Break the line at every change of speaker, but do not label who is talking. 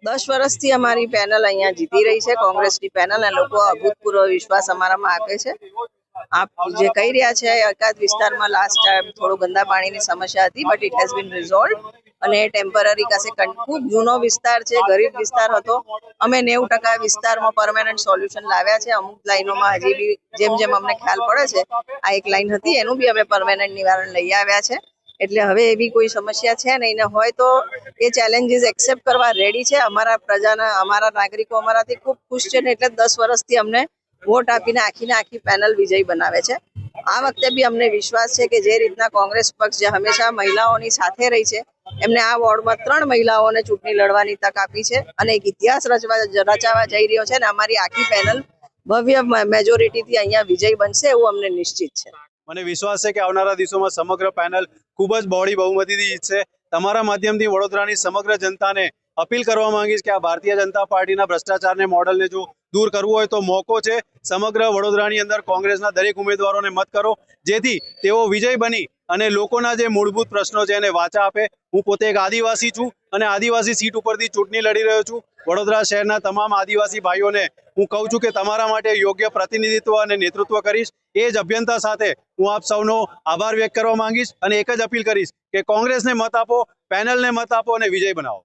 10 વર્ષથી અમારી પેનલ અહીંયા જીતી રહી છે, કોંગ્રેસની પેનલ, અને લોકો અભૂતપૂર્વ વિશ્વાસ અમારામાં આપે છે. આપ જે કહી રહ્યા છે, એકાદ વિસ્તારમાં લાસ્ટ ટાઈમ થોડું ગંદા પાણીની સમસ્યા હતી, but it has been resolve, અને ટેમ્પરરી કસે ખૂબ જૂનો વિસ્તાર છે, ગરીબ વિસ્તાર હતો. અમે 90% વિસ્તારમાં પરમેનન્ટ સોલ્યુશન લાવ્યા છે. અમુક લાઈનોમાં હજી બી જેમ જેમ અમને ખ્યાલ પડે છે, આ એક લાઈન હતી એનું બી અમે પરમેનન્ટ નિવારણ લઈ આવ્યા છે. એટલે હવે એવી કોઈ સમસ્યા છે નહીં, ને હોય તો એ ચેલેન્જીસ એક્સેપ્ટ કરવા રેડી છે. અમારા પ્રજાના, અમારા નાગરિકો અમારાથી ખૂબ ખુશ છે, ને એટલે 10 વર્ષથી અમને વોટ આપીને આખી પેનલ વિજય બનાવે છે. આ વખતે બી અમને વિશ્વાસ છે કે જે રીતના કોંગ્રેસ પક્ષ જે હંમેશા મહિલાઓની સાથે રહી છે, એમને આ વોર્ડમાં 3 મહિલાઓને ચૂંટણી લડવાની તક આપી છે, અને એક ઇતિહાસ રચાવા જઈ રહ્યો છે, ને અમારી આખી પેનલ ભવ્ય મેજોરિટીથી અહીંયા વિજય બનશે એવું અમને નિશ્ચિત છે.
મને વિશ્વાસ છે કે આવનારા દિવસોમાં સમગ્ર પેનલ ખૂબ જ બહોળી બહુમતીથી જીતશે. તમારા માધ્યમથી વડોદરાની સમગ્ર જનતાને અપીલ કરવા માંગીશ કે આ ભારતીય જનતા પાર્ટીના ભ્રષ્ટાચારને મોડલને જો દૂર કરવું હોય તો મોકો છે. સમગ્ર વડોદરાની અંદર કોંગ્રેસના દરેક ઉમેદવારોને મત કરો, જેથી તેઓ વિજય બની અને લોકોના જે મૂળભૂત પ્રશ્નો છે એને વાચા આપે. હું પોતે એક આદિવાસી છું અને આદિવાસી સીટ ઉપરથી ચૂંટણી લડી રહ્યો છું. વડોદરા શહેરના તમામ આદિવાસી ભાઈઓને હું કહું છું કે તમારા માટે યોગ્ય પ્રતિનિધિત્વ અને નેતૃત્વ કરીશ. એ જ અભ્યંતા સાથે હું આપ સૌનો આભાર વ્યક્ત કરવા માંગીશ અને એક જ અપીલ કરીશ કે કોંગ્રેસને મત આપો, પેનલને મત આપો અને વિજય બનાવો.